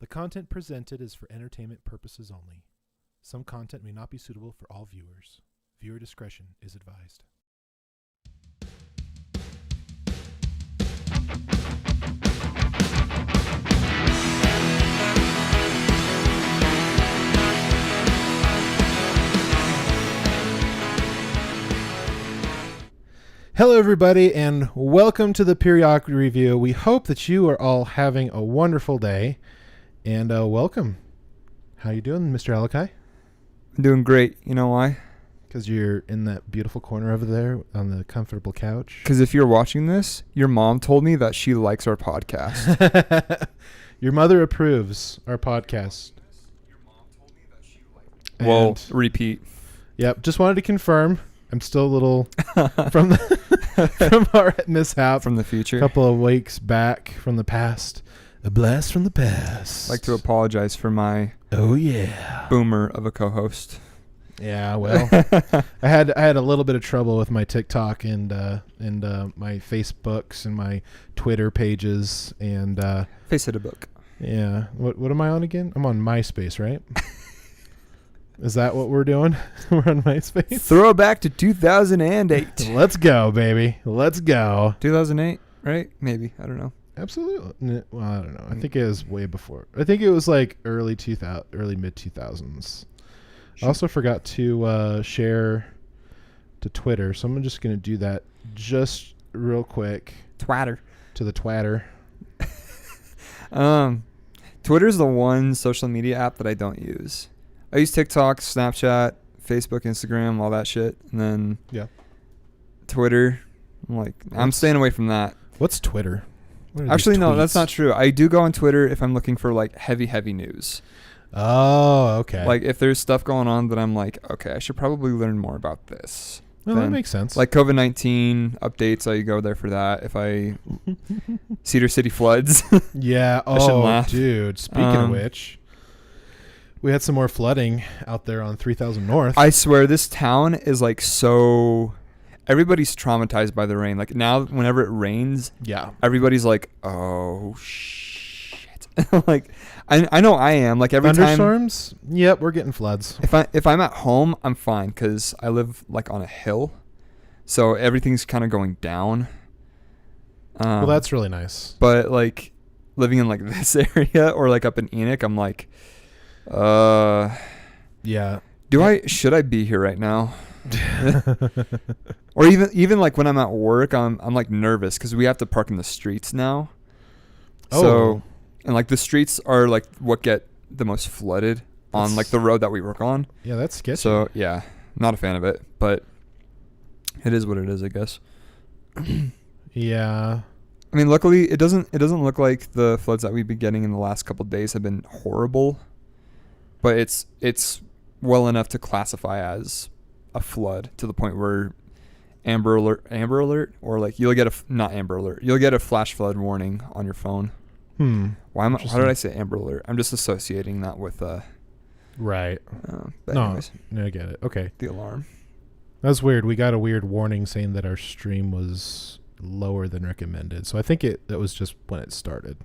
The content presented is for entertainment purposes only. Some content may not be suitable for all viewers. Viewer discretion is advised. Hello, everybody, and welcome to the Periodic Review. We hope that you are all having a wonderful day, and welcome. How you doing, Mr. Alakai? I'm doing great. You know why? Because you're in that beautiful corner over there on the comfortable couch. Because if you're watching this, your mom told me that she likes our podcast. Your mother approves our podcast. Well, repeat. Yep, just wanted to confirm. I'm still a little from our mishap from the future. A couple of weeks back from the past. A blast from the past. I'd like to apologize for my boomer of a co-host. Yeah, well, I had a little bit of trouble with my TikTok and my Facebooks and my Twitter pages and Face of the book. Yeah. What am I on again? I'm on MySpace, right? Is that what we're doing? We're on MySpace? Throw it back to 2008. Let's go, baby. Let's go. 2008, right? Maybe. I don't know. Absolutely. Well, I don't know. I think it was way before. I think it was like early mid 2000s. I also forgot to share to Twitter, so I'm just going to do that just real quick. Twatter. To the Twatter. Twitter's the one social media app that I don't use. I use TikTok, Snapchat, Facebook, Instagram, all that shit. And then Twitter. I'm staying away from that. What's Twitter? Actually, no, that's not true. I do go on Twitter if I'm looking for like heavy news. Oh, okay. Like if there's stuff going on that I'm like, okay, I should probably learn more about this. Well, that makes sense. Like COVID-19 updates, I go there for that. If I Cedar City floods. Yeah. Oh, dude. Speaking of which, we had some more flooding out there on 3000 North. I swear this town is like so. Everybody's traumatized by the rain. Like now, whenever it rains, everybody's like, "Oh shit!" Like, I know I am. Like every thunderstorms. Yep, we're getting floods. If I'm at home, I'm fine because I live like on a hill, so everything's kind of going down. Well, that's really nice. But like living in like this area or like up in Enoch, I'm like, yeah. Should I be here right now? Or even like when I'm at work, I'm like nervous because we have to park in the streets now. So, and like the streets are like what get the most flooded on like the road that we work on. Yeah, that's sketchy. So yeah, not a fan of it, but it is what it is, I guess. Yeah. I mean, luckily it doesn't look like the floods that we've been getting in the last couple of days have been horrible, but it's well enough to classify as a flood to the point where amber alert, or like you'll get you'll get a flash flood warning on your phone. How did I say amber alert? I'm just associating that with right. No, I get it. Okay. The alarm. That's weird. We got a weird warning saying that our stream was lower than recommended. So I think that was just when it started.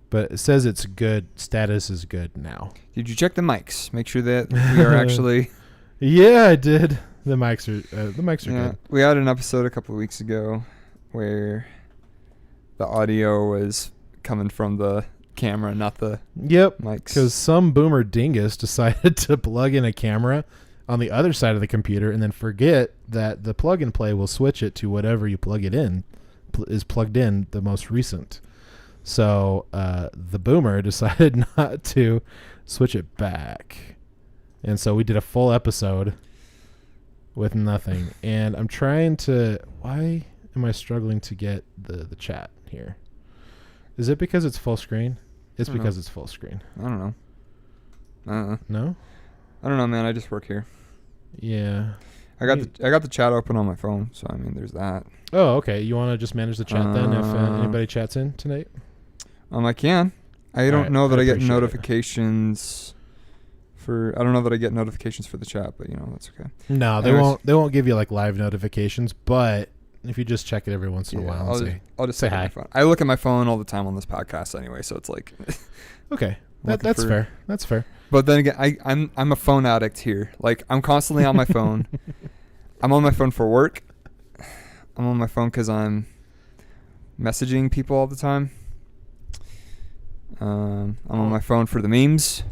But it says it's good. Status is good now. Did you check the mics? Make sure that we are actually. Yeah, I did. The mics are good. We had an episode a couple of weeks ago where the audio was coming from the camera, not the mics. Because some boomer dingus decided to plug in a camera on the other side of the computer and then forget that the plug and play will switch it to whatever you plug it in is plugged in, the most recent. So the boomer decided not to switch it back. And so we did a full episode with nothing. And I'm trying to... Why am I struggling to get the chat here? Is it because it's full screen? It's because it's full screen. I don't know. No? I don't know, man. I just work here. Yeah. I got the chat open on my phone, so I mean, there's that. Oh, okay. You want to just manage the chat then if anybody chats in tonight? I can. I don't know that I get notifications I don't know that I get notifications for the chat, but that's okay. No, they won't give you like live notifications, but if you just check it every once in a while, I'll just say look at hi. my phone. I look at my phone all the time on this podcast anyway, so it's like Okay, that's fair. That's fair. But then again, I'm a phone addict here. Like, I'm constantly on my phone. I'm on my phone for work. I'm on my phone because I'm messaging people all the time. I'm on my phone for the memes.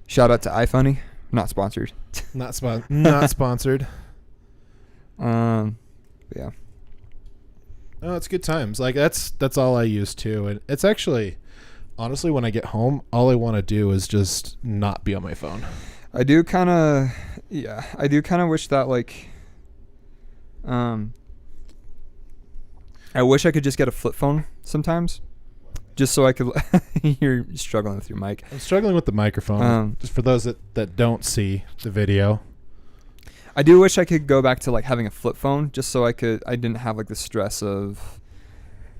Shout out to iFunny. Not sponsored. Not sponsored. Yeah. Oh, it's good times. Like that's all I use too, and it's actually, honestly, when I get home, all I want to do is just not be on my phone. I do kind of wish that, like, I wish I could just get a flip phone sometimes, just so I could. You're struggling with your mic. I'm struggling with the microphone. Just for those that don't see the video. I do wish I could go back to, like, having a flip phone, just so I didn't have, like, the stress of,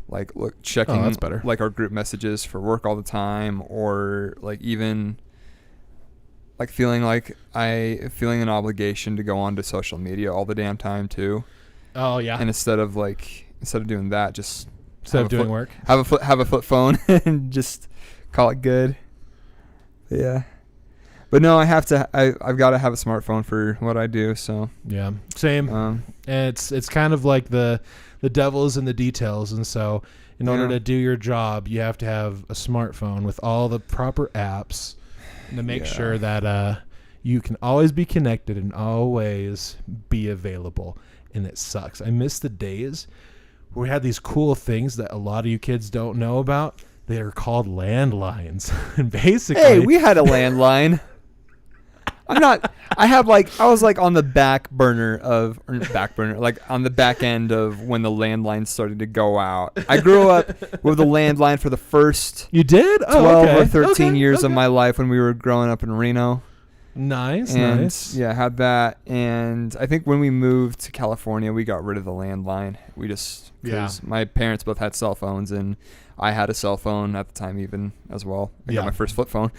like, checking that's better. Like, our group messages for work all the time, or, like, even, like, feeling an obligation to go onto social media all the damn time too. Oh yeah. And instead of doing that, just work, have a flip phone and just call it good. But yeah. But no, I've got to have a smartphone for what I do. So yeah, same. And it's kind of like the devil is in the details, and so in order to do your job, you have to have a smartphone with all the proper apps to make sure that you can always be connected and always be available. And it sucks. I miss the days where we had these cool things that a lot of you kids don't know about. They are called landlines, and basically, hey, we had a landline. I was like on the back burner, like on the back end of when the landline started to go out. I grew up with a landline for the first you did 12 or 13 years of my life when we were growing up in Reno. Nice. Yeah, had that. And I think when we moved to California, we got rid of the landline. We just, because my parents both had cell phones, and I had a cell phone at the time even as well. I got my first flip phone.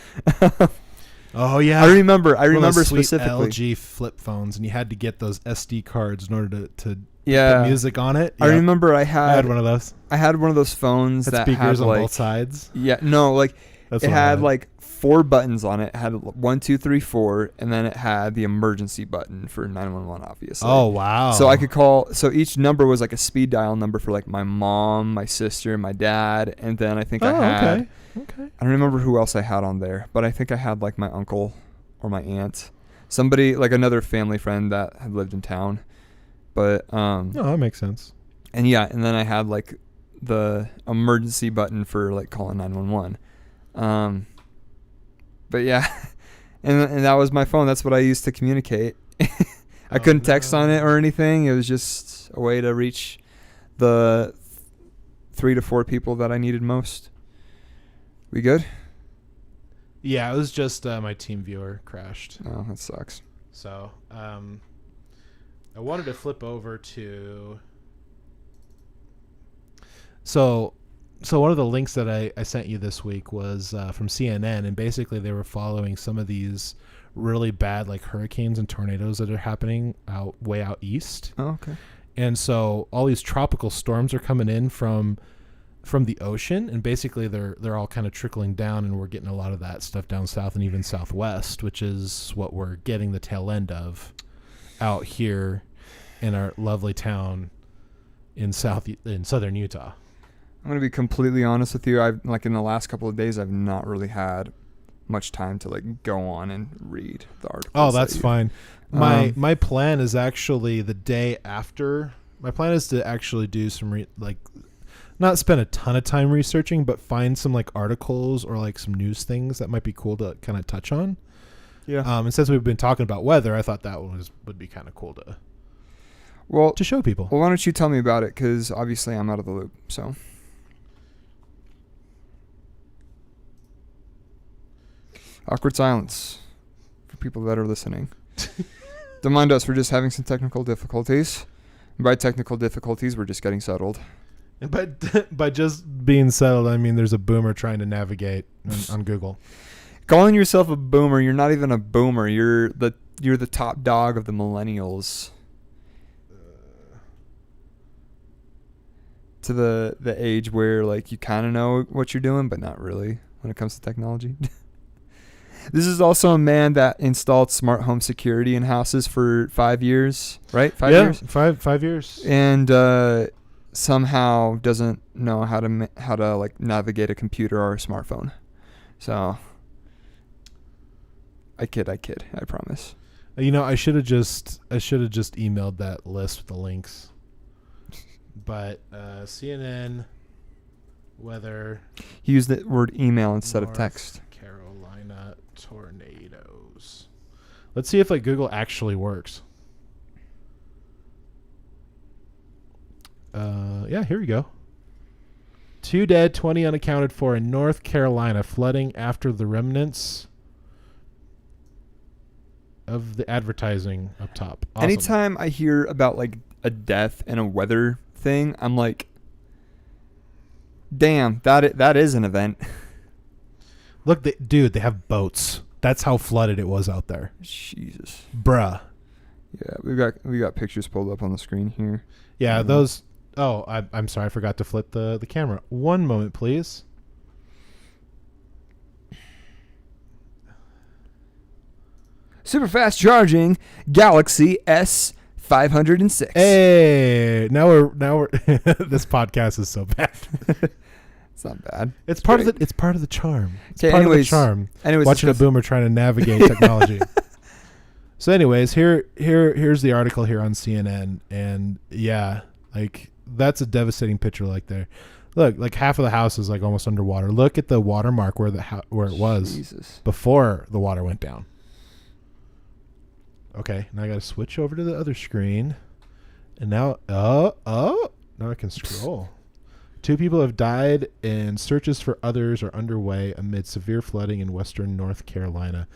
Oh yeah, I remember sweet specifically LG flip phones, and you had to get those SD cards in order to put music on it. I remember I had one of those. I had one of those phones that speakers had, on like, both sides. Yeah, no, like That's it what I had like 4 buttons on it. It had 1, 2, 3, 4, and then it had the emergency button for 911, obviously. Oh wow! So I could call. So each number was like a speed dial number for, like, my mom, my sister, my dad, and then I think I had. Okay. I don't remember who else I had on there, but I think I had, like, my uncle or my aunt, somebody, like another family friend that had lived in town. But no, that makes sense. And yeah, and then I had, like, the emergency button for, like, calling 911. But yeah, and that was my phone. That's what I used to communicate. I couldn't text on it or anything. It was just a way to reach the 3 to 4 people that I needed most. We good? Yeah, it was just my team viewer crashed. Oh, that sucks. So I wanted to flip over to. So one of the links that I sent you this week was from CNN, and basically they were following some of these really bad, like, hurricanes and tornadoes that are happening way out east. Oh, okay. And so all these tropical storms are coming in from the ocean, and basically they're all kind of trickling down, and we're getting a lot of that stuff down south and even southwest, which is what we're getting the tail end of out here in our lovely town in southern Utah. I'm going to be completely honest with you. I've, like, in the last couple of days, I've not really had much time to, like, go on and read the articles. Oh, that's fine. My plan is actually the day after. My plan is to actually do some not spend a ton of time researching, but find some, like, articles or, like, some news things that might be cool to kind of touch on. Yeah. And since we've been talking about weather, I thought that would be kind of cool to show people. Well, why don't you tell me about it? Because obviously I'm out of the loop. So. Awkward silence for people that are listening. Don't mind us. We're just having some technical difficulties. And by technical difficulties, we're just getting settled. And by just being settled, I mean there's a boomer trying to navigate on Google. Calling yourself a boomer, you're not even a boomer. You're the top dog of the millennials. to the age where like you kind of know what you're doing, but not really when it comes to technology. This is also a man that installed smart home security in houses for 5 years, right? 5 years? 5 years. And somehow doesn't know how to like navigate a computer or a smartphone. So I kid, I promise. I should have just emailed that list with the links. But CNN weather. He used the word email instead of North text. Carolina tornadoes. Let's see if like Google actually works. Yeah, here we go. 2 dead, 20 unaccounted for in North Carolina. Flooding after the remnants of the advertising up top. Awesome. Anytime I hear about like a death and a weather thing, I'm like, damn, that is an event. Look, dude, they have boats. That's how flooded it was out there. Jesus. Bruh. Yeah, we got pictures pulled up on the screen here. Yeah, those. Oh, I'm sorry, I forgot to flip the camera. One moment, please. Super fast charging Galaxy S506. Hey, now we're this podcast is so bad. It's not bad. It's part of the charm. It's Okay, part of the charm. Watching a boomer trying to navigate technology. So anyways, here's the article here on CNN, and yeah, like that's a devastating picture. Like there, look, like half of the house is like almost underwater. Look at the watermark where where it was before the water went down. Okay, now I got to switch over to the other screen, and now now I can scroll. 2 people have died, and searches for others are underway amid severe flooding in western North Carolina,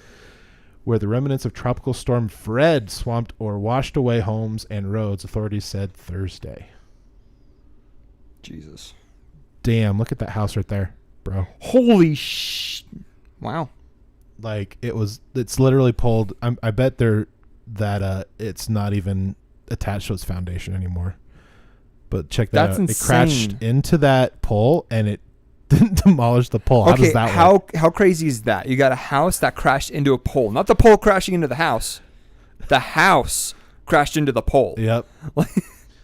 where the remnants of Tropical Storm Fred swamped or washed away homes and roads, authorities said Thursday. Jesus. Damn, look at that house right there, bro. Holy wow. Like, it's literally pulled. I bet that it's not even attached to its foundation anymore. But check that out. Insane. It crashed into that pole, and it didn't demolish the pole. How does that work? How crazy is that? You got a house that crashed into a pole. Not the pole crashing into the house. The house crashed into the pole. Yep.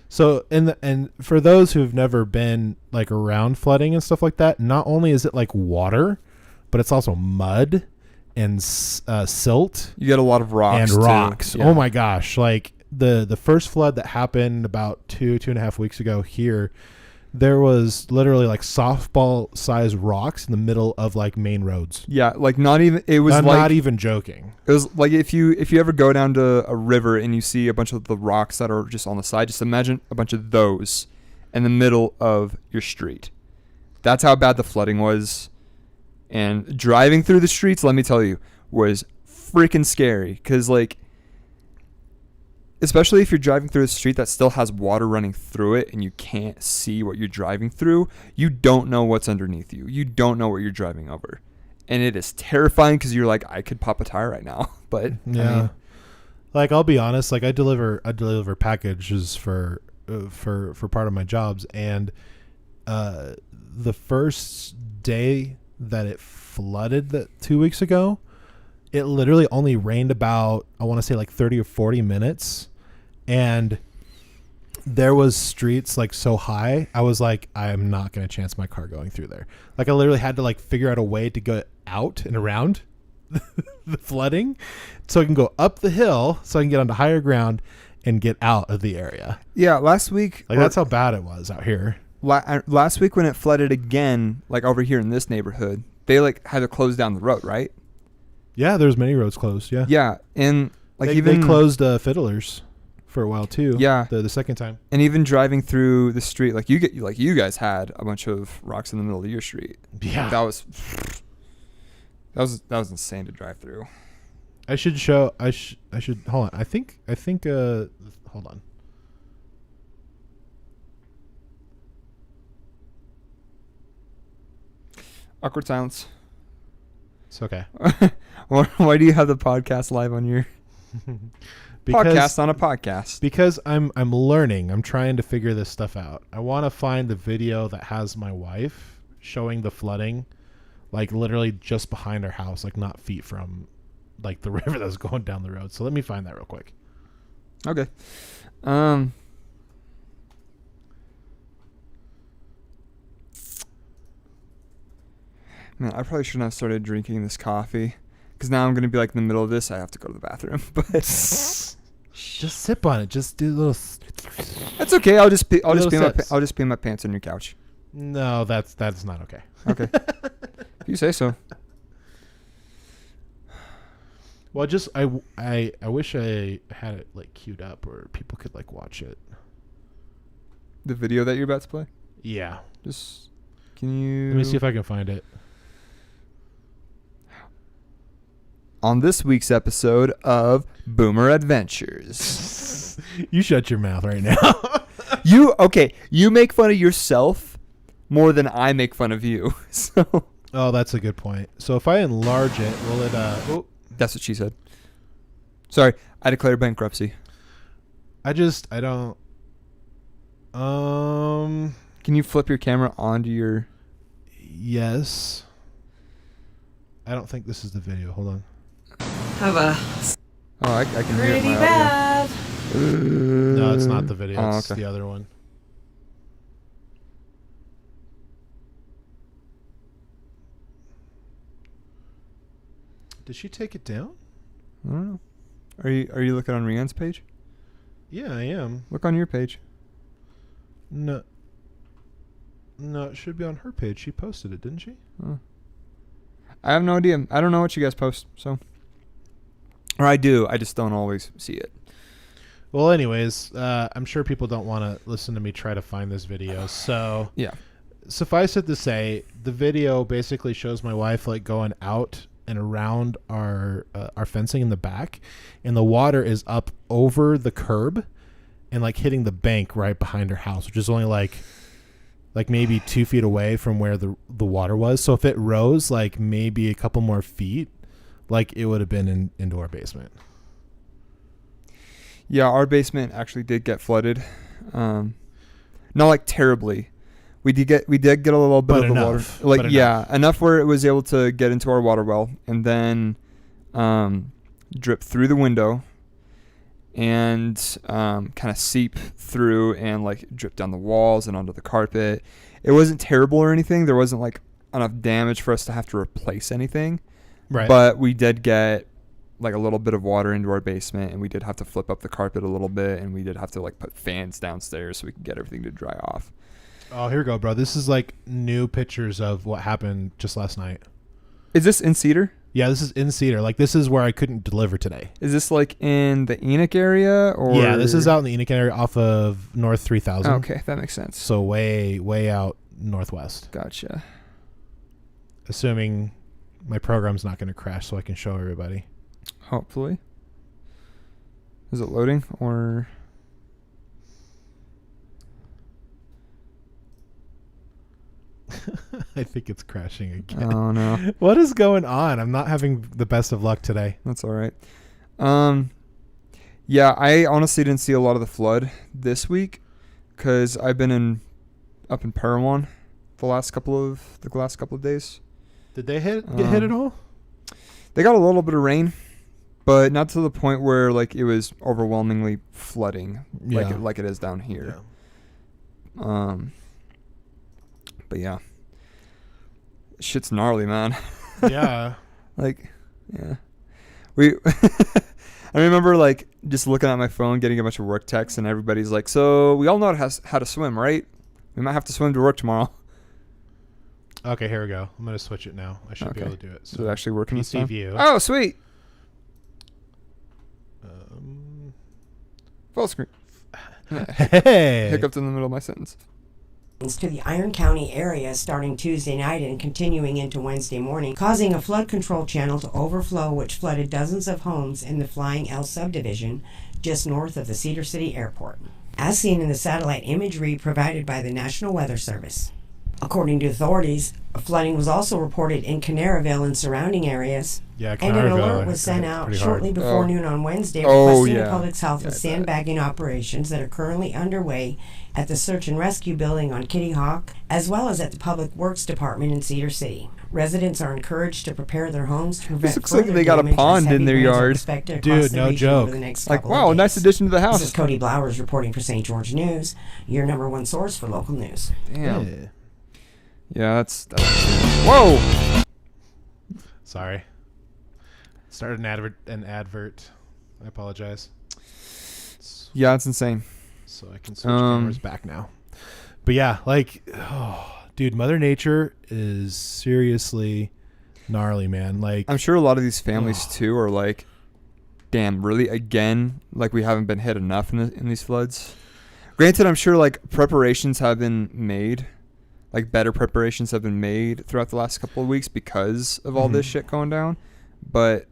So, and for those who've never been like around flooding and stuff like that, not only is it like water, but it's also mud and silt. You get a lot of rocks. And rocks. Too. Yeah. Oh my gosh. Like the first flood that happened about 2.5 weeks ago here, there was literally like softball sized rocks in the middle of like main roads. Yeah, like not even. It was not even joking. It was like if you ever go down to a river and you see a bunch of the rocks that are just on the side, just imagine a bunch of those in the middle of your street. That's how bad the flooding was. And driving through the streets, let me tell you, was freaking scary. Because like, especially if you're driving through a street that still has water running through it and you can't see what you're driving through, you don't know what's underneath you. You don't know what you're driving over. And it is terrifying because you're like, I could pop a tire right now. But yeah, I mean, like I'll be honest, like I deliver packages for part of my jobs, and the first day that it flooded 2 weeks ago, it literally only rained about, I want to say like 30 or 40 minutes. And there was streets like so high. I was like, I am not going to chance my car going through there. Like I literally had to like figure out a way to go out and around the flooding so I can go up the hill so I can get onto higher ground and get out of the area. Yeah. Last week. Like that's how bad it was out here. Last week when it flooded again, like over here in this neighborhood, they like had to close down the road, right? Yeah, there's many roads closed. Yeah. Yeah, and like they closed Fiddlers for a while too. Yeah, the second time. And even driving through the street, like you guys had a bunch of rocks in the middle of your street. Yeah, that was insane to drive through. I should hold on. I think hold on. Awkward silence. It's okay. Why do you have the podcast live on your? Podcast on a podcast. Because I'm learning. I'm trying to figure this stuff out. I want to find the video that has my wife showing the flooding, like literally just behind our house, like not feet from like the river that's going down the road. So let me find that real quick. Okay. Man, I probably shouldn't have started drinking this coffee, because now I'm going to be like in the middle of this. I have to go to the bathroom. But just sip on it. Just do a little. That's okay. I'll just pee my pants on your couch. No, that's not okay. Okay. You say so. Well, just I wish I had it like queued up where people could like watch it. The video that you're about to play? Yeah. Just can you? Let me see if I can find it. On this week's episode of Boomer Adventures. You shut your mouth right now. You make fun of yourself more than I make fun of you. So. Oh, that's a good point. So if I enlarge it, will it oh. That's what she said. Sorry, I declare bankruptcy. I don't Can you flip your camera onto your? Yes. I don't think this is the video. Hold on. Have a I can hear it. pretty bad. No, it's not the video. It's okay. the other one. Did she take it down? I don't know. Are you looking on Rianne's page? Yeah, I am. Look on your page. No, it should be on her page. She posted it, didn't she? I have no idea. I don't know what you guys post, so. Or I do. I just don't always see it. Well, anyways, I'm sure people don't want to listen to me try to find this video. So yeah. Suffice it to say, the video basically shows my wife like going out and around our fencing in the back, and the water is up over the curb and like hitting the bank right behind her house, which is only like maybe 2 feet away from where the water was. So if it rose like maybe a couple more feet, like it would have been into our basement. Yeah, our basement actually did get flooded. Not like terribly. We did get a little bit of the water. Like enough where it was able to get into our water well and then drip through the window and kind of seep through and like drip down the walls and onto the carpet. It wasn't terrible or anything. There wasn't like enough damage for us to have to replace anything. Right. But we did get like a little bit of water into our basement, and we did have to flip up the carpet a little bit, and we did have to like put fans downstairs so we could get everything to dry off. Oh, here we go, bro. This is like new pictures of what happened just last night. Is this in Cedar? Yeah, this is in Cedar. Like this is where I couldn't deliver today. Is this like in the Enoch area or? Yeah, this is out in the Enoch area off of North 3000. Okay, that makes sense. So way out northwest. Gotcha. Assuming my program's not going to crash so I can show everybody. Hopefully. Is it loading or? I think it's crashing again. Oh no. What is going on? I'm not having the best of luck today. That's all right. Yeah, I honestly didn't see a lot of the flood this week because I've been up in Parowan the last couple of days. Did they get hit at all? They got a little bit of rain, but not to the point where like it was overwhelmingly flooding like it is down here. Yeah. But yeah, shit's gnarly, man. Yeah. Like, yeah. I remember like just looking at my phone, getting a bunch of work texts, and everybody's like, "So we all know how to swim, right? We might have to swim to work tomorrow." Okay, here we go. I'm gonna switch it now. I should be able to do it. So is it actually working this PC time? view. Oh, sweet. Full screen. Hey. Hiccuped in the middle of my sentence. To the Iron County area starting Tuesday night and continuing into Wednesday morning, causing a flood control channel to overflow, which flooded dozens of homes in the Flying L subdivision just north of the Cedar City Airport, as seen in the satellite imagery provided by the National Weather Service. According to authorities, flooding was also reported in Canaryville and surrounding areas. Yeah, And an Canaryville, alert was sent out pretty shortly hard. before noon on Wednesday Oh, requesting yeah. the public's help Yeah, with I bet. sandbagging operations that are currently underway at the Search and Rescue Building on Kitty Hawk, as well as at the Public Works Department in Cedar City. Residents are encouraged to prepare their homes to prevent looks like further they got a damage as pond heavy in their rains are yard. expected Dude, across the no region joke. over the next Like, couple wow, of nice days. addition to the This is house. Cody Blowers reporting for St. George News, your number one source for local news. Damn. Yeah. Yeah, that's whoa. Sorry. Started an advert. I apologize. Yeah, it's insane. So I can switch cameras back now. But yeah, like, dude, Mother Nature is seriously gnarly, man. Like, I'm sure a lot of these families too are like, damn, really again? Like we haven't been hit enough in these floods. Granted, I'm sure like preparations have been made, like better preparations have been made throughout the last couple of weeks because of all this shit going down. But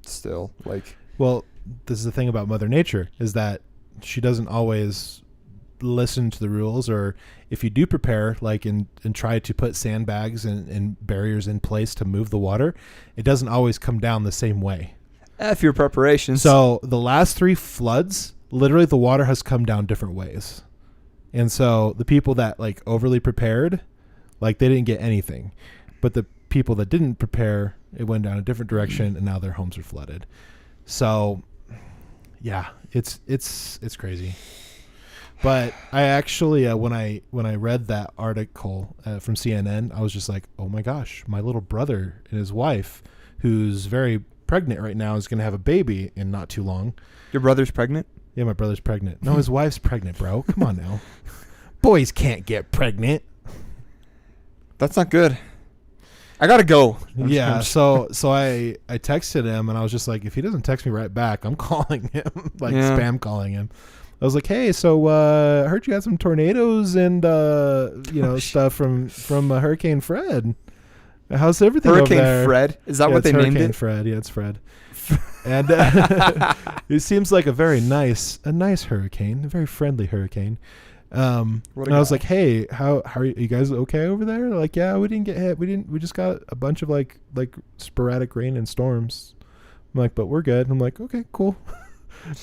still, like, well, this is the thing about Mother Nature is that she doesn't always listen to the rules, or if you do prepare, like, and try to put sandbags and barriers in place to move the water, it doesn't always come down the same way. F your preparations. So the last 3 floods, literally the water has come down different ways. And so the people that like overly prepared, like they didn't get anything. But the people that didn't prepare, it went down a different direction and now their homes are flooded. So yeah, it's crazy. But I actually, when I read that article from CNN, I was just like, oh my gosh, my little brother and his wife, who's very pregnant right now, is going to have a baby in not too long. Your brother's pregnant? Yeah, my brother's pregnant. No, his wife's pregnant, bro. Come on now. Boys can't get pregnant. That's not good. I gotta go. Yeah, so I texted him and I was just like, if he doesn't text me right back, I'm calling him, like spam calling him. I was like, hey, so I heard you had some tornadoes and stuff from Hurricane Fred. How's everything over there? Hurricane Fred? Is that what they named Hurricane it? Fred. Yeah, it's Fred. And it seems like a very nice hurricane, a very friendly hurricane. And I was like, hey, how are you guys okay over there? They're like, yeah, we didn't get hit. We just got a bunch of like sporadic rain and storms. I'm like, but we're good. And I'm like, okay, cool.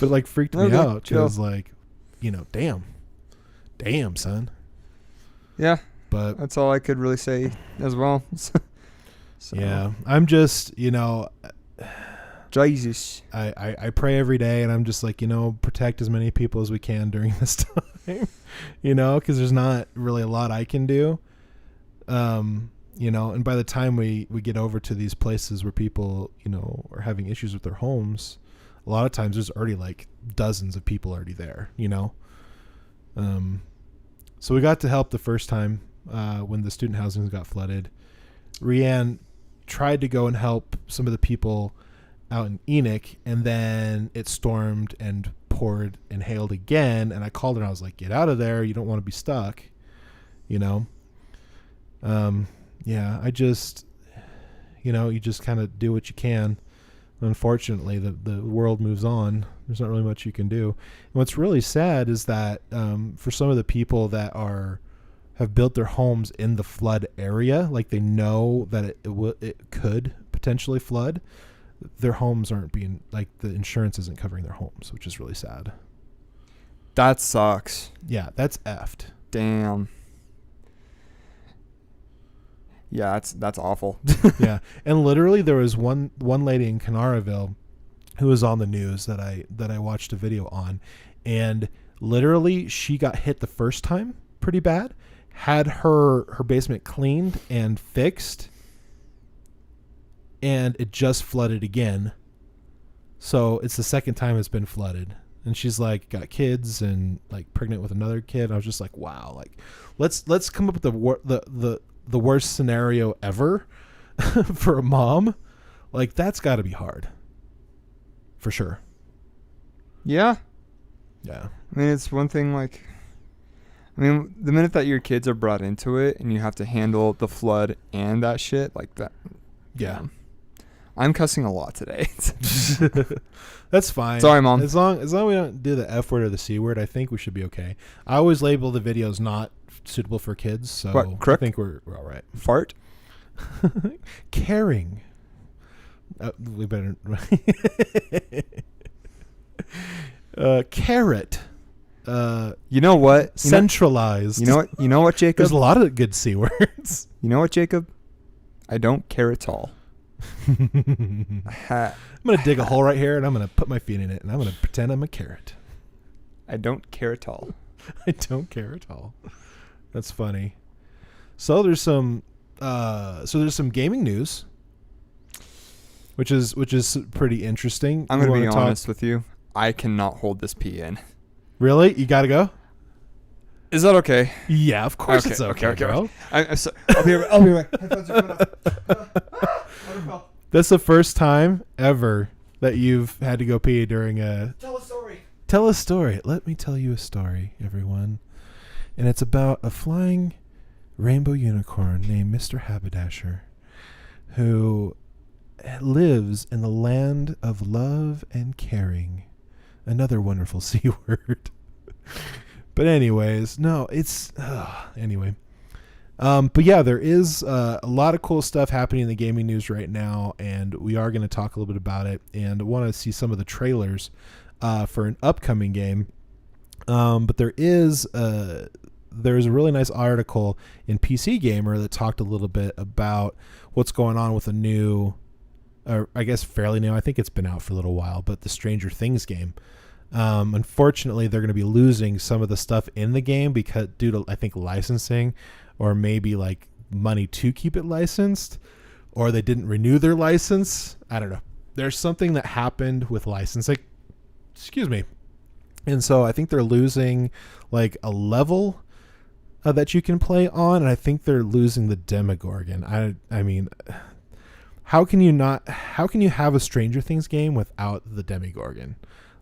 But it like freaked me out because like, damn, son. Yeah, but that's all I could really say as well. So. Yeah, I'm just, Jesus. I pray every day, and I'm just like, protect as many people as we can during this time, because there's not really a lot I can do. And by the time we get over to these places where people, are having issues with their homes, a lot of times there's already like dozens of people already there, So we got to help the first time when the student housing got flooded. Rianne tried to go and help some of the people out in Enoch, and then it stormed and poured and hailed again, and I called her and I was like, get out of there, you don't want to be stuck, I just, you just kind of do what you can. Unfortunately, the world moves on. There's not really much you can do. And what's really sad is that for some of the people that have built their homes in the flood area, like they know that it could potentially flood, their homes aren't being, like, the insurance isn't covering their homes, which is really sad. That sucks. Yeah, that's effed. Damn. Yeah, that's awful. Yeah, and literally there was one lady in Canaryville who was on the news that I watched a video on, and literally she got hit the first time pretty bad, had her basement cleaned and fixed, and it just flooded again. So it's the second time it's been flooded, and she's like got kids and like pregnant with another kid. I was just like, wow, like let's come up with the worst scenario ever for a mom. Like, that's got to be hard for sure. Yeah. Yeah. I mean, it's one thing, like, the minute that your kids are brought into it and you have to handle the flood and that shit, like that. Yeah. I'm cussing a lot today. That's fine. Sorry, Mom. As long as we don't do the F word or the C word, I think we should be okay. I always label the videos not suitable for kids. So What, crook? I think we're all right. Fart? Caring. We better. Carrot. You know what? Centralized. You know what, Jacob? There's a lot of good C words. You know what, Jacob? I don't care at all. I'm going to dig a hole right here, and I'm going to put my feet in it, and I'm going to pretend I'm a carrot. I don't care at all. I don't care at all. That's funny. So there's some gaming news, which is pretty interesting. I'm going to be honest with you. I cannot hold this pee in. Really? You got to go? Is that okay? Yeah, of course it's okay, bro. I'll be right back. That's the first time ever that you've had to go pee during a... Tell a story. Tell a story. Let me tell you a story, everyone. And it's about a flying rainbow unicorn named Mr. Haberdasher who lives in the land of love and caring. Another wonderful C word. But anyways, no, it's... anyway. But yeah, there is a lot of cool stuff happening in the gaming news right now, and we are going to talk a little bit about it, and I want to see some of the trailers for an upcoming game. But there's a really nice article in PC Gamer that talked a little bit about what's going on with a new, or I guess fairly new, I think it's been out for a little while, but the Stranger Things game. Unfortunately, they're going to be losing some of the stuff in the game because due to, I think, licensing, or maybe like money to keep it licensed, or they didn't renew their license. I don't know. There's something that happened with licensing. Excuse me. And so I think they're losing like a level that you can play on, and I think they're losing the Demogorgon. I mean, how can you have a Stranger Things game without the Demogorgon?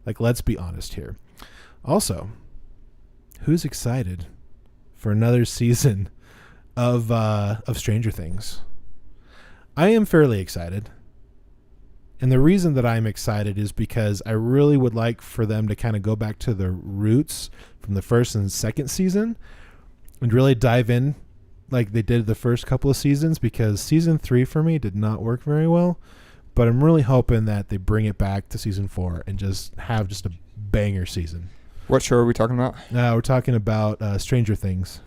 Like, let's be honest here. Also, who's excited for another season of Stranger Things? I am fairly excited. And the reason that I'm excited is because I really would like for them to kind of go back to their roots from the first and second season and really dive in like they did the first couple of seasons, because season 3 for me did not work very well. But I'm really hoping that they bring it back to season 4 and just have just a banger season. What show are we talking about? We're talking about Stranger Things.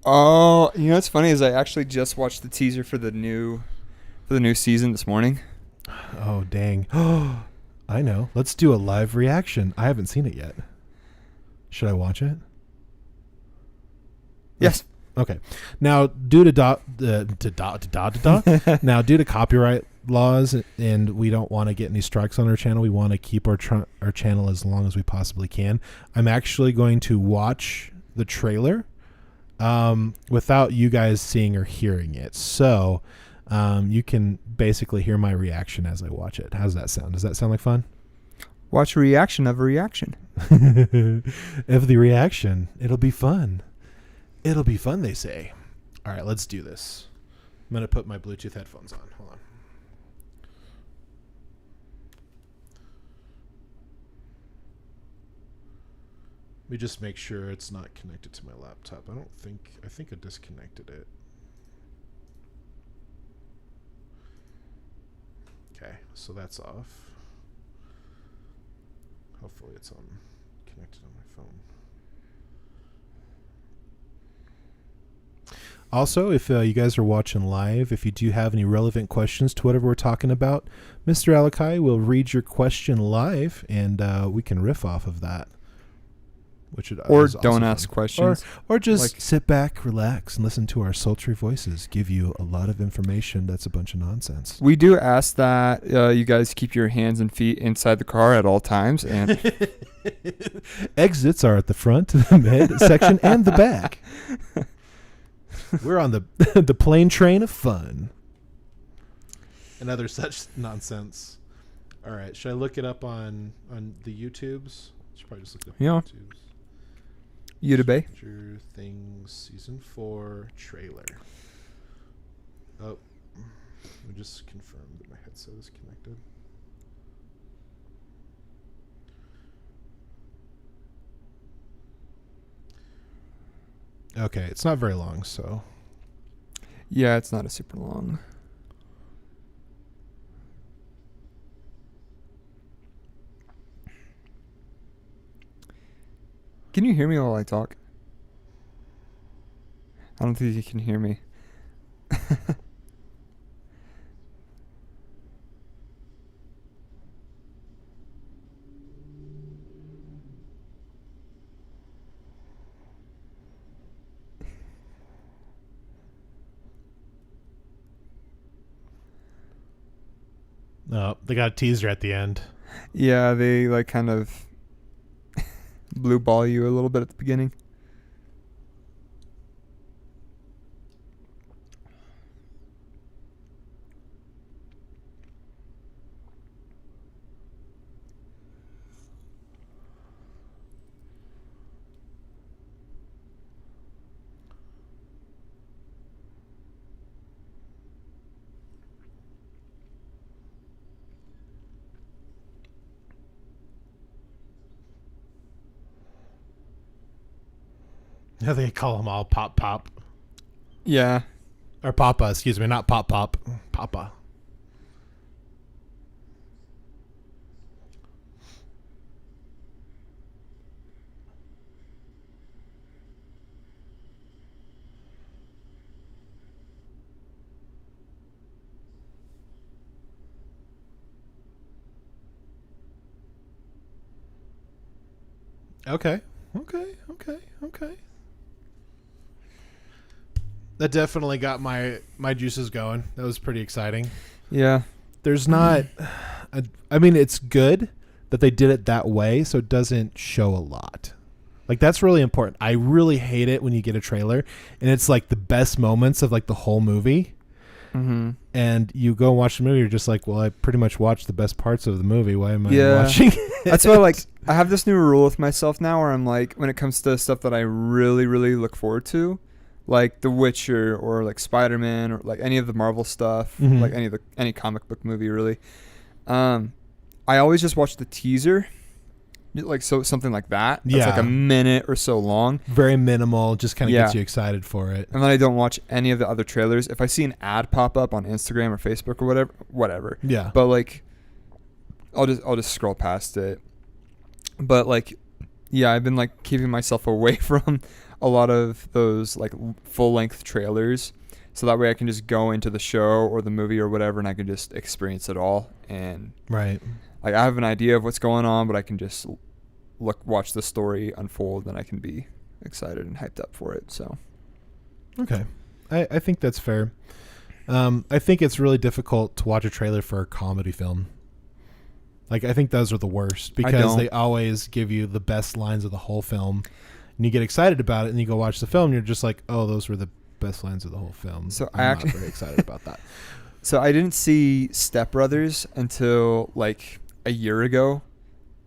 Oh, you know what's funny is I actually just watched the teaser for the new season this morning. Oh, dang. I know. Let's do a live reaction. I haven't seen it yet. Should I watch it? Yes. Okay. Now, due to copyright laws, and we don't want to get any strikes on our channel, we want to keep our channel as long as we possibly can. I'm actually going to watch the trailer without you guys seeing or hearing it. So you can basically hear my reaction as I watch it. How's that sound? Does that sound like fun? Watch a reaction of a reaction. Of the reaction. It'll be fun. It'll be fun, they say. All right, let's do this. I'm going to put my Bluetooth headphones on. Hold on. Let me just make sure it's not connected to my laptop. I think I disconnected it. Okay, so that's off. Hopefully it's connected on my phone. Also, if you guys are watching live, if you do have any relevant questions to whatever we're talking about, Mr. Alakai will read your question live, and we can riff off of that. Or don't ask questions. Or just sit back, relax, and listen to our sultry voices give you a lot of information that's a bunch of nonsense. We do ask that you guys keep your hands and feet inside the car at all times. And exits are at the front, the mid section, and the back. We're on the plane train of fun. And other such nonsense. All right. Should I look it up on the YouTubes? Should probably just look it up on YouTubes. YouTube. Stranger Things Season 4 trailer. Oh. Let me just confirm that my headset is connected. Okay, it's not very long, so. Yeah, it's not a super long. Can you hear me while I talk? I don't think you can hear me. No, they got a teaser at the end. Yeah, they like kind of blue ball you a little bit at the beginning. I think they call them all Pop Pop. Yeah. Or Papa, excuse me, not Pop Pop. Papa. Okay. That definitely got my juices going. That was pretty exciting. Yeah. There's not... I mean, it's good that they did it that way, so it doesn't show a lot. Like, that's really important. I really hate it when you get a trailer, and it's like the best moments of like the whole movie. Mm-hmm. And you go and watch the movie, you're just like, well, I pretty much watched the best parts of the movie. Why am I watching it? That's why, like, I have this new rule with myself now where I'm like, when it comes to stuff that I really, really look forward to, like The Witcher or like Spider-Man or like any of the Marvel stuff, Mhm. like any comic book movie really, I always just watch the teaser, like something like that. That's like a minute or so long. Very minimal, just kind of gets you excited for it. And then I don't watch any of the other trailers. If I see an ad pop up on Instagram or Facebook or whatever. Yeah. But like, I'll just scroll past it. But like, yeah, I've been like keeping myself away from a lot of those like full length trailers, so that way I can just go into the show or the movie or whatever, and I can just experience it all. And right, like I have an idea of what's going on, but I can just watch the story unfold, and I can be excited and hyped up for it. So, okay, I think that's fair. I think it's really difficult to watch a trailer for a comedy film. Like, I think those are the worst because they always give you the best lines of the whole film, and you get excited about it, and you go watch the film, and you're just like, oh, those were the best lines of the whole film. So I'm not very excited about that. So I didn't see Step Brothers until like a year ago,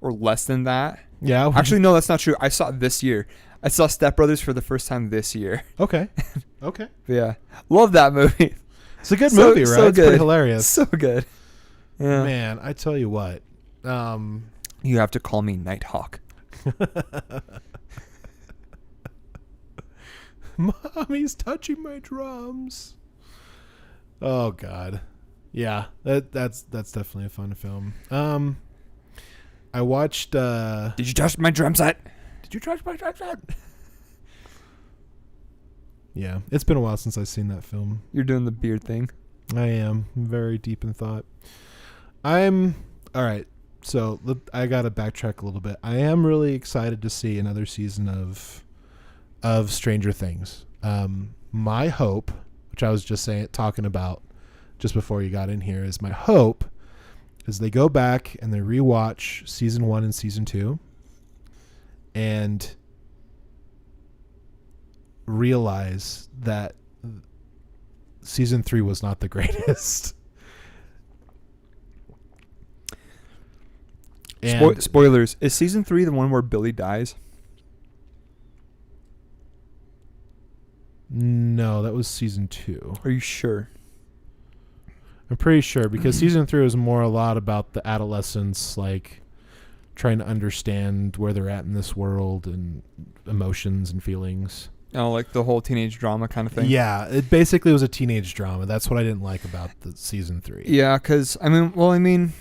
or less than that. Yeah. Actually, no, that's not true. I saw it this year. I saw Step Brothers for the first time this year. Okay. Yeah. Love that movie. It's a good movie, right? So it's good. pretty hilarious. So good. Yeah. Man, I tell you what. You have to call me Nighthawk. Mommy's touching my drums. Oh God. Yeah, that's definitely a fun film. I watched Did you touch my drum set? Did you touch my drum set? Yeah, it's been a while since I've seen that film. You're doing the beard thing. I am very deep in thought. All right. So I got to backtrack a little bit. I am really excited to see another season of Stranger Things. My hope, which I was just talking about just before you got in here, is my hope is they go back and they rewatch season 1 and season 2 and realize that season 3 was not the greatest. Spoilers. Is season 3 the one where Billy dies? No, that was season 2. Are you sure? I'm pretty sure because season 3 was more a lot about the adolescents, like trying to understand where they're at in this world and emotions and feelings. Oh, like the whole teenage drama kind of thing. Yeah, it basically was a teenage drama. That's what I didn't like about the season 3. Yeah, because I feel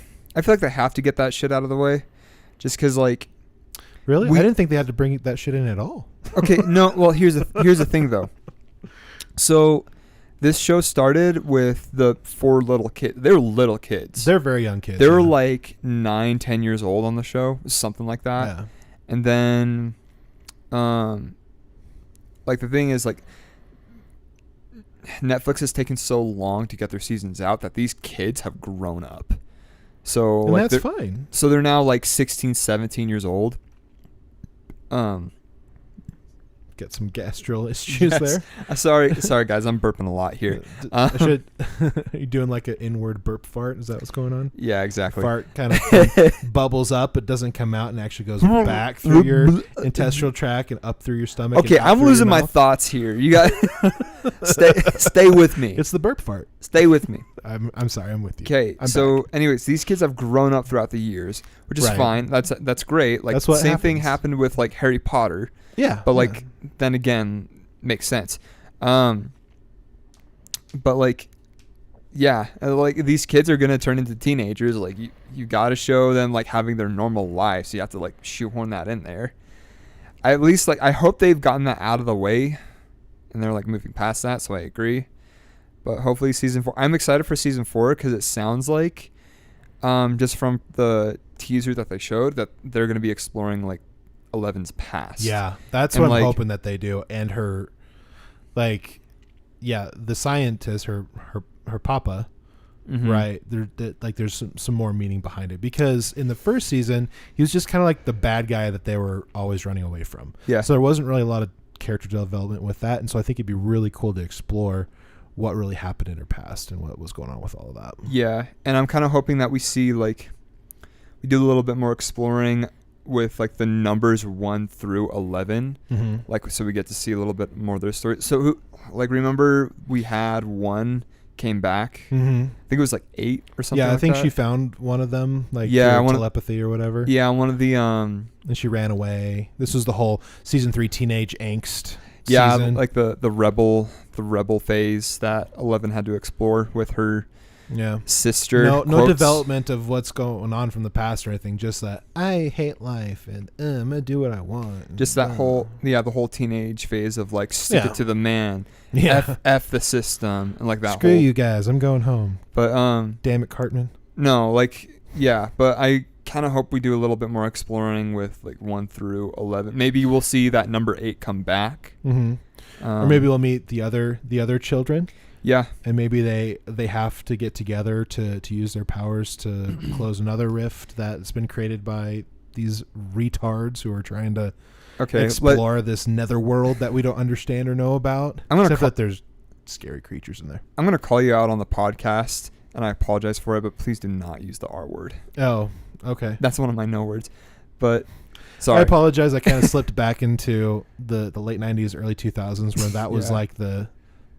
like they have to get that shit out of the way, just because like. Really, I didn't think they had to bring that shit in at all. Okay, no. Well, here's the thing though. So, this show started with the 4 little kids. They were little kids. They're very young kids. They were like 9, 10 years old on the show, something like that. Yeah. And then, like the thing is like, Netflix has taken so long to get their seasons out that these kids have grown up. So and like that's fine. So they're now like 16, 17 years old. Get some gastro issues there. Sorry guys, I'm burping a lot here. Are you doing like an inward burp fart? Is that what's going on? Yeah, exactly. Fart kind of bubbles up, it doesn't come out, and actually goes back through your intestinal tract and up through your stomach. Okay, I'm losing my thoughts here. You got stay with me. It's the burp fart. Stay with me. I'm sorry, I'm with you. Okay, so back. Anyways, these kids have grown up throughout the years, which is fine. That's great. Like that's what same happens. thing happened with like Harry Potter. Yeah. But like then again, makes sense. But like like these kids are gonna turn into teenagers. Like you got to show them like having their normal life, so you have to like shoehorn that in there. At least like I hope they've gotten that out of the way, and they're like moving past that. So I agree. But hopefully season 4. I'm excited for season 4 because it sounds like, just from the teaser that they showed, that they're gonna be exploring like 11's past. Yeah, that's what I'm hoping that they do. And her, like, the scientist, her papa, right? There's some more meaning behind it, because in the first season he was just kind of like the bad guy that they were always running away from. Yeah. So there wasn't really a lot of character development with that, and so I think it'd be really cool to explore what really happened in her past and what was going on with all of that. Yeah, and I'm kind of hoping that we see like we do a little bit more exploring with like the numbers 1 through 11, like so we get to see a little bit more of their story. So like remember we had 1 came back. I think it was like 8 or something. Yeah, I like think that. she found one of them, like telepathy or whatever. Yeah, one of the and she ran away. This was the whole season 3 teenage angst. Yeah, season. like the rebel phase that 11 had to explore with her sister. No development of what's going on from the past or anything. Just that I hate life and I'm gonna do what I want. Just that the whole teenage phase of like stick it to the man. Yeah. F the system and like that. Screw you guys, I'm going home. But damn it, Cartman. No, like but I kind of hope we do a little bit more exploring with like 1 through 11. Maybe we'll see that number 8 come back. Or maybe we'll meet the other children. Yeah. And maybe they have to get together to use their powers to close another rift that's been created by these retards who are trying to explore this nether world that we don't understand or know about. Except that there's scary creatures in there. I'm going to call you out on the podcast, and I apologize for it, but please do not use the R word. Oh, okay. That's one of my no words. But sorry. I apologize. I kind of slipped back into the late 90s, early 2000s where that was like the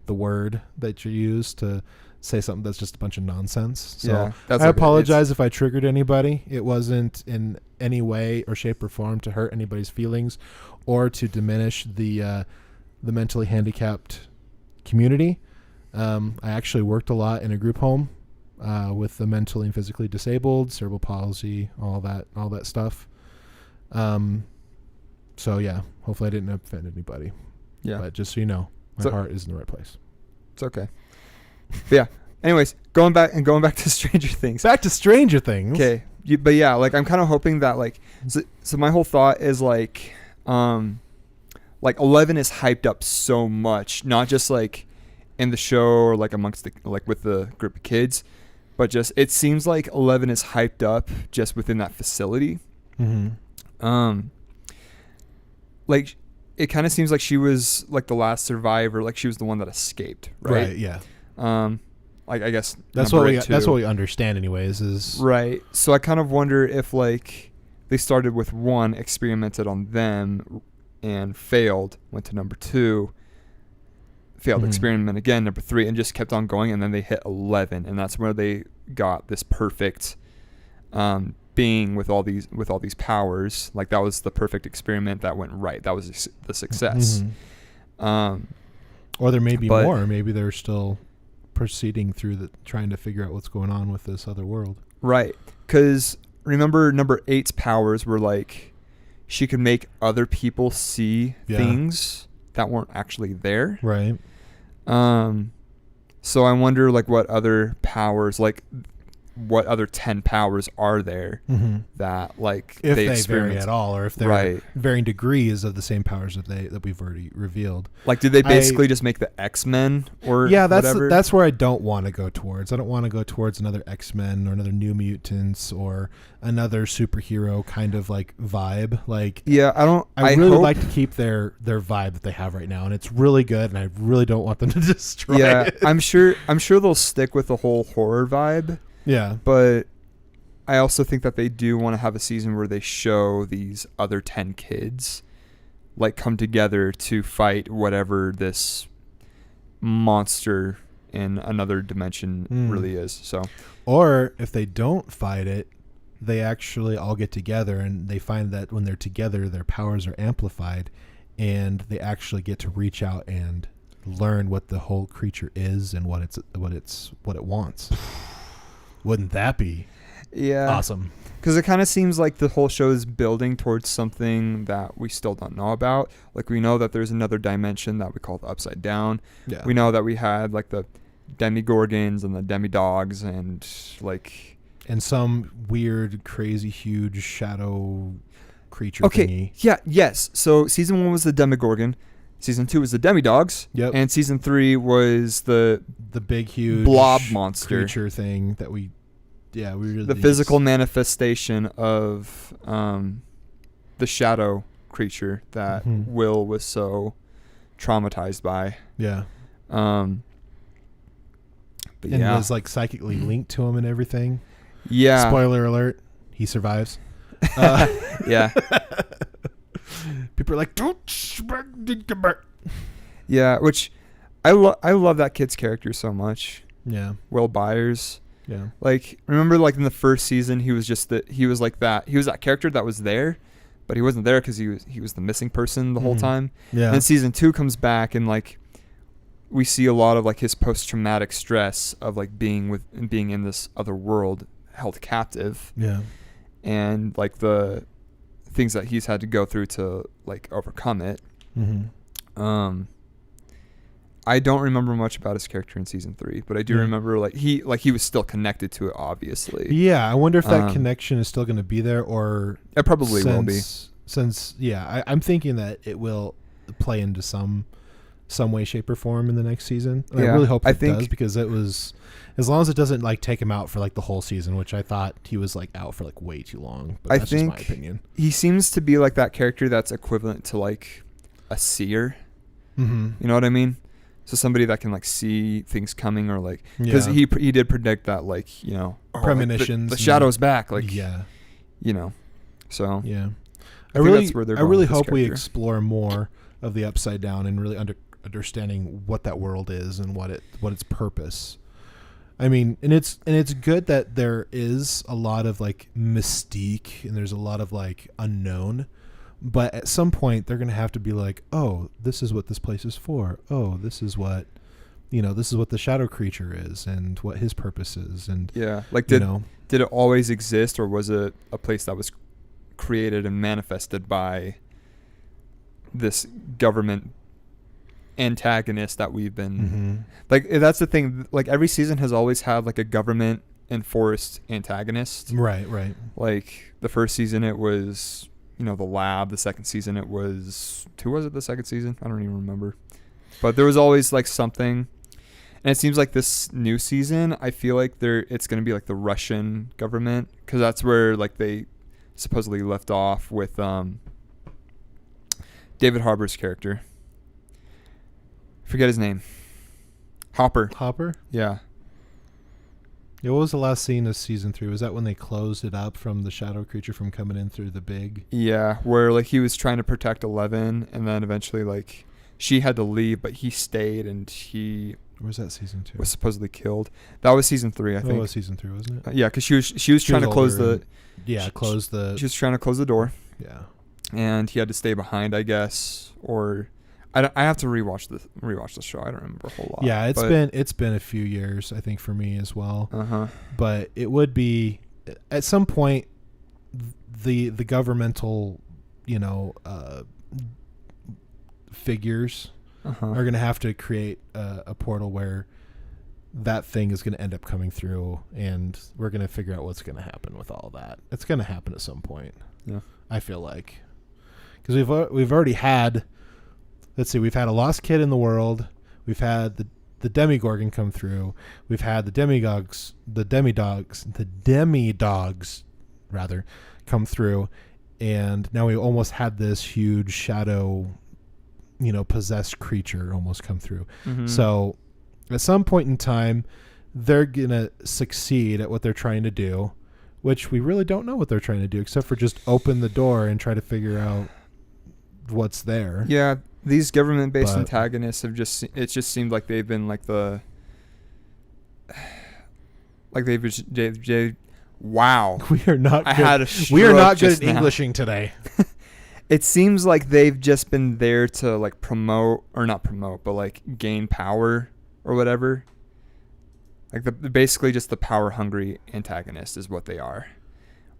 word that you use to say something that's just a bunch of nonsense. So I apologize if I triggered anybody. It wasn't in any way or shape or form to hurt anybody's feelings or to diminish the mentally handicapped community. I actually worked a lot in a group home with the mentally and physically disabled, cerebral palsy, all that stuff. So yeah, hopefully I didn't offend anybody. Yeah. But just so you know, my heart is in the right place. It's okay. But yeah. Anyways, going back to Stranger Things. Back to Stranger Things. Okay. But yeah, like I'm kind of hoping that like so my whole thought is like 11 is hyped up so much, not just like in the show or like amongst the like with the group of kids, but just it seems like 11 is hyped up just within that facility. Like it kind of seems like she was like the last survivor, like she was the one that escaped, right? Right, yeah. Like I guess that's what we understand anyways is right. So I kind of wonder if like they started with 1, experimented on them and failed, went to number 2, failed, experiment again, number 3, and just kept on going, and then they hit 11, and that's where they got this perfect being with all these powers. Like that was the perfect experiment that went right. That was the success. Or there may be But- more. Maybe they're still proceeding through trying to figure out what's going on with this other world. Right. Because remember number 8's powers were like she could make other people see things that weren't actually there. Right. So I wonder like what other powers, like what other 10 powers are there that like If they vary experience at all, or if they're varying degrees of the same powers that we've already revealed. Like, did they basically just make the X-Men or whatever? That's where I don't want to go towards. I don't want to go towards another X-Men or another New Mutants or another superhero kind of like vibe. Like, I really hope, like to keep their vibe that they have right now, and it's really good. And I really don't want them to destroy it. I'm sure they'll stick with the whole horror vibe. Yeah, but I also think that they do want to have a season where they show these other 10 kids like come together to fight whatever this monster in another dimension really is. So, or if they don't fight it, they actually all get together and they find that when they're together, their powers are amplified, and they actually get to reach out and learn what the whole creature is and what it wants. Wouldn't that be awesome? Because it kind of seems like the whole show is building towards something that we still don't know about. Like, we know that there's another dimension that we call the Upside Down. Yeah. We know that we had like the Demigorgons and the Demidogs and like... And some weird, crazy, huge shadow creature thingy. Yeah, yes. So season 1 was the Demigorgon. Season 2 was the Demidogs. Yep. And season 3 was the big, huge blob monster creature thing that we really the physical manifestation of the shadow creature that Will was so traumatized by. Yeah. But and was like psychically linked to him and everything. Yeah. Spoiler alert: he survives. Yeah. People are like, don't. Yeah, which I love that kid's character so much. Yeah. Will Byers. Yeah. Like, remember, like in the first season, he was that character that was there, but he wasn't there because he was the missing person the whole time. Yeah. And season 2 comes back, and like we see a lot of like his post-traumatic stress of like being in this other world, held captive. Yeah. And like the things that he's had to go through to like overcome it. I don't remember much about his character in season 3, but I do remember like he was still connected to it, obviously. Yeah, I wonder if that connection is still going to be there, or it probably will be. Since I'm thinking that it will play into some way, shape, or form in the next season. And I really hope it does, because it was, as long as it doesn't like take him out for like the whole season, which I thought he was like out for like way too long. But that's just my opinion. He seems to be like that character that's equivalent to like a seer. You know what I mean? So somebody that can like see things coming, or like, because he did predict that, like, you know, premonitions, like the shadow's back, like, you know, so yeah. I really hope we explore more of the Upside Down and really understanding what that world is and what its purpose. I mean, and it's good that there is a lot of like mystique and there's a lot of like unknown. But at some point, they're going to have to be like, oh, this is what this place is for. Oh, this is what the shadow creature is and what his purpose is. And like, did it always exist, or was it a place that was created and manifested by this government antagonist that we've been like? That's the thing. Like, every season has always had like a government enforced antagonist. Right. Like the first season, it was, you know, the lab. The second season, it was, who was it the second season? I don't even remember. But there was always like something. And it seems like this new season, I feel like it's going to be like the Russian government, because that's where like they supposedly left off with David Harbour's character. Forget his name. Hopper. Yeah. Yeah, what was the last scene of season 3? Was that when they closed it up from the shadow creature from coming in through the big? Yeah, where like he was trying to protect Eleven, and then eventually like she had to leave, but he stayed, and he... Or was that season 2? Was supposedly killed. That was season 3, I think. It was season 3, wasn't it? Yeah, because she was trying to close the... close the... She was trying to close the door. Yeah. And he had to stay behind, I guess, or... I have to rewatch the show. I don't remember a whole lot. Yeah, it's been a few years, I think, for me as well. But it would be at some point the governmental, figures are going to have to create a portal where that thing is going to end up coming through, and we're going to figure out what's going to happen with all that. It's going to happen at some point. Yeah, I feel like, because we've already had. Let's see, we've had a lost kid in the world. We've had the Demigorgon come through. We've had the demidogs rather come through, and now we almost had this huge shadow, possessed creature almost come through. So at some point in time, they're gonna succeed at what they're trying to do, which we really don't know what they're trying to do except for just open the door and try to figure out what's there. Yeah, these government-based antagonists have it just seemed like they've been like wow. We are not I good. had a We are not good just at now. Englishing today. It seems like they've just been there to like promote, or not promote, but like gain power or whatever. Like basically just the power-hungry antagonist is what they are,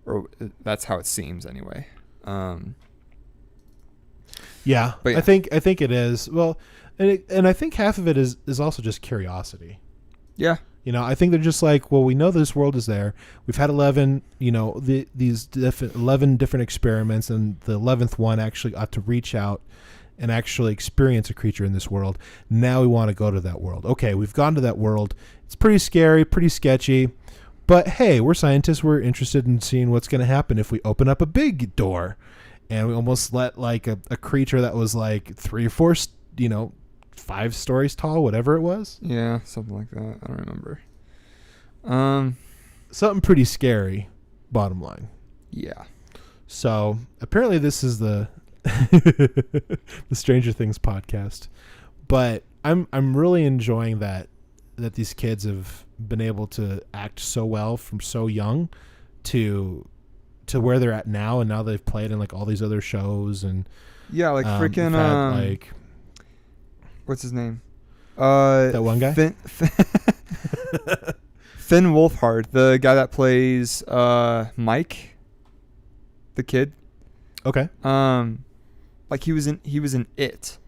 or that's how it seems anyway. Yeah, but yeah. I think it is. Well, and I think half of it is also just curiosity. Yeah. I think they're just like, well, we know this world is there. We've had 11, these 11 different experiments, and the 11th one actually ought to reach out and actually experience a creature in this world. Now we want to go to that world. Okay, we've gone to that world. It's pretty scary, pretty sketchy. But hey, we're scientists. We're interested in seeing what's going to happen if we open up a big door. And we almost let like a creature that was like 3 or 4, 5 stories tall, whatever it was. Yeah, something like that. I don't remember. Something pretty scary, bottom line. Yeah. So apparently this is the the Stranger Things podcast. But I'm really enjoying that these kids have been able to act so well from so young to where they're at now, and now they've played in like all these other shows, and yeah, like freaking like what's his name? That one guy? Finn Wolfhard, the guy that plays Mike, the kid. Okay. Like he was in It.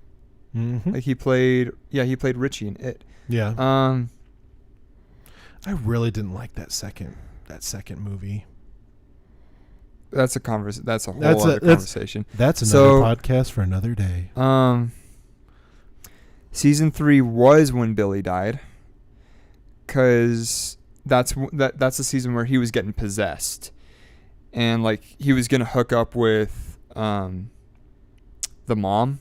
Mm-hmm. Like he played Richie in It. Yeah. I really didn't like that second movie. That's a whole other conversation. That's another podcast for another day. Season 3 was when Billy died, because that's the season where he was getting possessed, and like he was gonna hook up with the mom.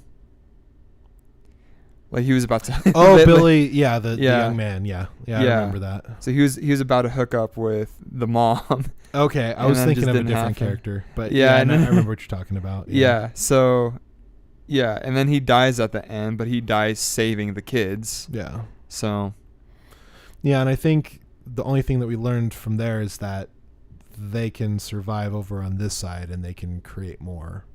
Like he was about to. Oh, Billy, yeah, the young man, yeah, I remember that. So he was about to hook up with the mom. Okay, I was thinking of a different character, but I remember what you're talking about. Yeah. So, yeah, and then he dies at the end, but he dies saving the kids. Yeah. So. Yeah, and I think the only thing that we learned from there is that they can survive over on this side, and they can create more.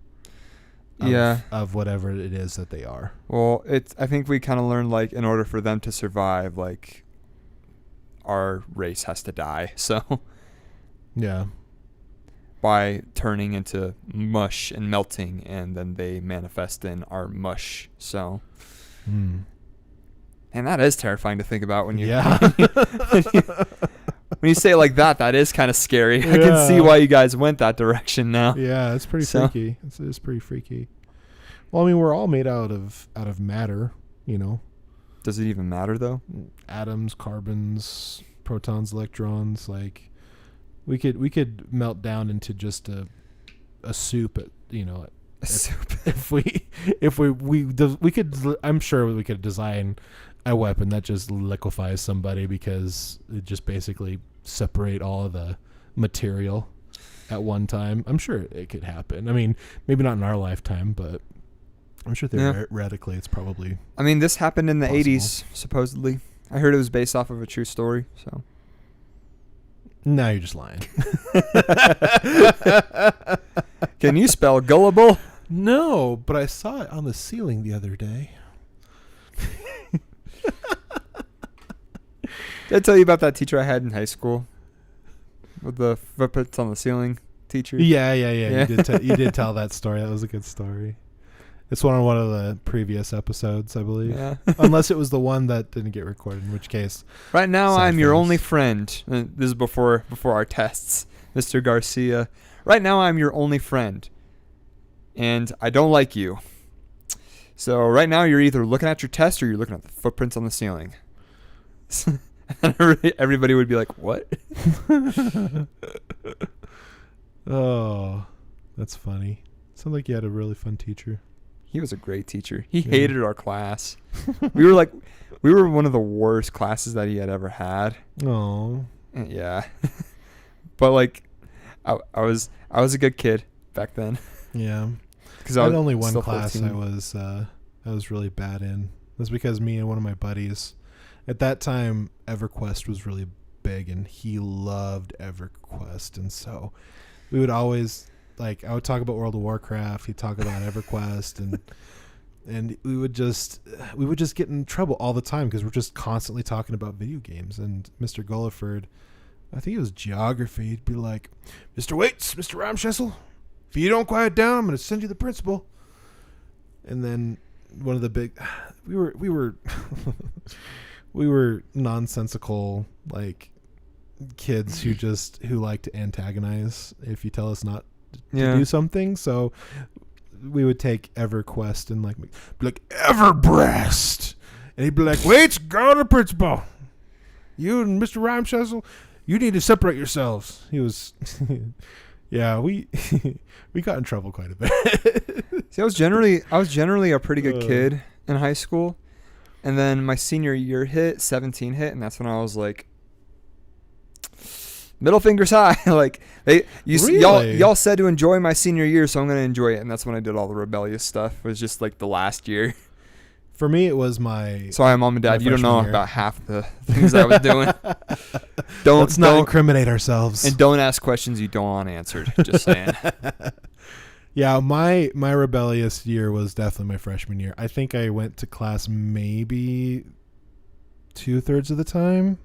Of whatever it is that they are. Well, I think we kind of learned, like, in order for them to survive, like, our race has to die. So. Yeah. By turning into mush and melting, and then they manifest in our mush. So. And that is terrifying to think about when you. Yeah. When you say it like that, that is kind of scary. Yeah. I can see why you guys went that direction now. Yeah, it's pretty freaky. It's pretty freaky. Well, I mean, we're all made out of matter, Does it even matter though? Atoms, carbons, protons, electrons. Like, we could melt down into just a soup. A soup. If we could, I'm sure we could design a weapon that just liquefies somebody, because it just basically separate all of the material at one time. I'm sure it could happen. I mean, maybe not in our lifetime, but I'm sure theoretically it's probably. I mean, this happened in the possible. 80s, supposedly. I heard it was based off of a true story. So. No, you're just lying. Can you spell gullible? No, but I saw it on the ceiling the other day. Did I tell you about that teacher I had in high school? With the footprints on the ceiling teacher? Yeah. You did tell that story. That was a good story. It's one of the previous episodes, I believe. Yeah. Unless it was the one that didn't get recorded, in which case. Right now, sad I'm your face. only friend. This is before our tests, Mr. Garcia. Right now, I'm your only friend. And I don't like you. So right now, you're either looking at your test or you're looking at the footprints on the ceiling. And everybody would be like, what? Oh, that's funny. Sounds like you had a really fun teacher. He was a great teacher. He hated our class. We were one of the worst classes that he had ever had. Oh. Yeah. But like, I was a good kid back then. Yeah. Because I had only one still class 14. I was really bad in. It was because me and one of my buddies, at that time, EverQuest was really big, and he loved EverQuest, and so we would always, like, I would talk about World of Warcraft, he'd talk about EverQuest, and we would just get in trouble all the time because we're just constantly talking about video games. And Mr. Gulliford, I think it was geography, he'd be like, Mr. Waits, Mr. Ramschessel, if you don't quiet down, I'm going to send you the principal. And then one of the big, we were we were nonsensical, like, kids who like to antagonize if you tell us not to do something. So we would take EverQuest and be like, Everbreast, and he'd be like, wait, go to the principal. You and Mr. Ramschessel, you need to separate yourselves. He was, yeah, we got in trouble quite a bit. See, I was generally a pretty good kid in high school. And then my senior year hit, 17 hit, and that's when I was like, middle fingers high. Like, y'all said to enjoy my senior year, so I'm going to enjoy it. And that's when I did all the rebellious stuff. It was just like the last year. For me, it was my... Sorry, Mom and Dad, you don't know year. about half the things I was doing. Let's not incriminate ourselves. And don't ask questions you don't want answered. Just saying. Yeah, my rebellious year was definitely my freshman year. I think I went to class maybe 2/3 of the time.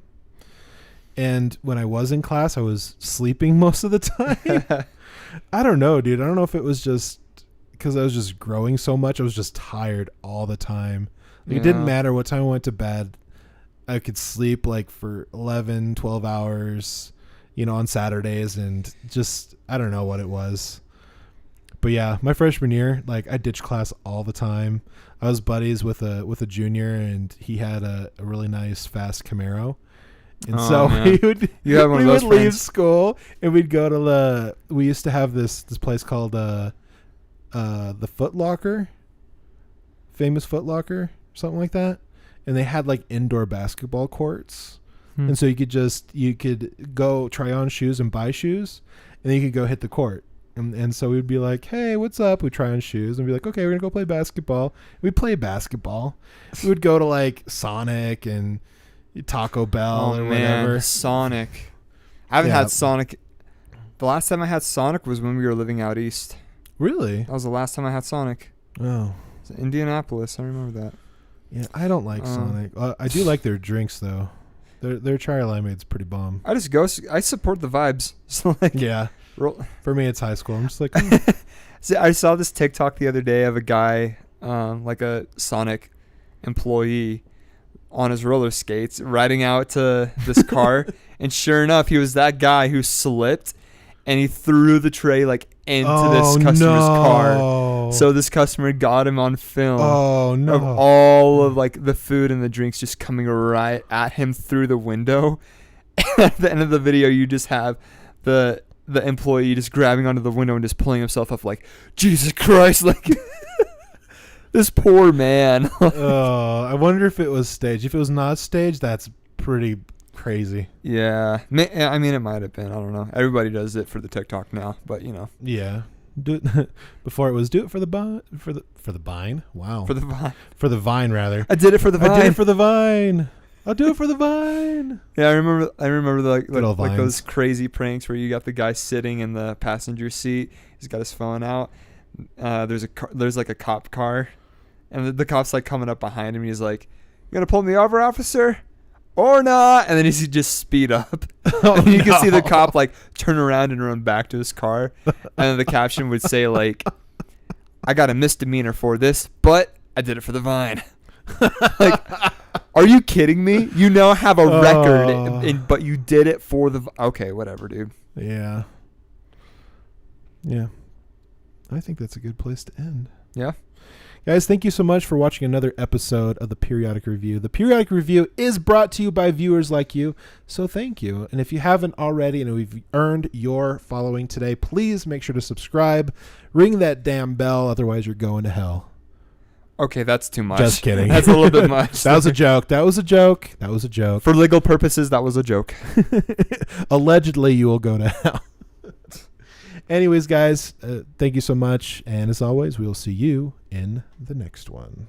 And when I was in class, I was sleeping most of the time. I don't know, dude. I don't know if it was just because I was just growing so much. I was just tired all the time. It didn't matter what time I went to bed. I could sleep like for 11, 12 hours, on Saturdays, and just, I don't know what it was. But yeah, my freshman year, like, I ditched class all the time. I was buddies with a junior, and he had a really nice fast Camaro. And we would leave school and we'd go to we used to have this place called the Foot Locker, famous Foot Locker, something like that. And they had like indoor basketball courts. And so you could go try on shoes and buy shoes, and then you could go hit the court. And so we'd be like, hey, what's up? We'd try on shoes and be like, okay, we're going to go play basketball. We'd play basketball. We would go to like Sonic and Taco Bell or whatever. Sonic. I haven't had Sonic. The last time I had Sonic was when we were living out east. Really? That was the last time I had Sonic. Oh. It's Indianapolis. I remember that. Yeah, I don't like Sonic. I do like their drinks, though. Their Chai Limeade's pretty bomb. I support the vibes. So yeah. For me, it's high school. I'm just like, See, I saw this TikTok the other day of a guy, like a Sonic employee, on his roller skates riding out to this car, and sure enough, he was that guy who slipped and he threw the tray like into this customer's car. So this customer got him on film. Oh no! Of all of like the food and the drinks just coming right at him through the window. And at the end of the video, you just have the employee just grabbing onto the window and just pulling himself up like, Jesus Christ, like this poor man. I wonder if it was staged. If it was not staged, that's pretty crazy. Yeah. I mean, it might have been. I don't know. Everybody does it for the TikTok now, but Yeah. Do it before it was do it for the vine. Wow. For the vine. For the vine, rather. I did it for the vine. I did it for the vine. I'll do it for the vine. Yeah, I remember like Vines. those crazy pranks where you got the guy sitting in the passenger seat. He's got his phone out. there's like a cop car, and the cop's like coming up behind him. And he's like, "You gonna pull me over, officer, or not?" And then he just speed up. And you can see the cop like turn around and run back to his car. And then the caption would say like, "I got a misdemeanor for this, but I did it for the Vine." Like, are you kidding me? You now have a record, but you did it for the. Okay, whatever, dude. Yeah. Yeah. I think that's a good place to end. Yeah. Guys, thank you so much for watching another episode of The Periodic Review. The Periodic Review is brought to you by viewers like you, so thank you. And if you haven't already and we've earned your following today, please make sure to subscribe. Ring that damn bell, otherwise you're going to hell. Okay, that's too much. Just kidding. That's a little bit much. That was a joke. That was a joke. That was a joke. For legal purposes, that was a joke. Allegedly, you will go to hell. Anyways, guys, thank you so much. And as always, we will see you in the next one.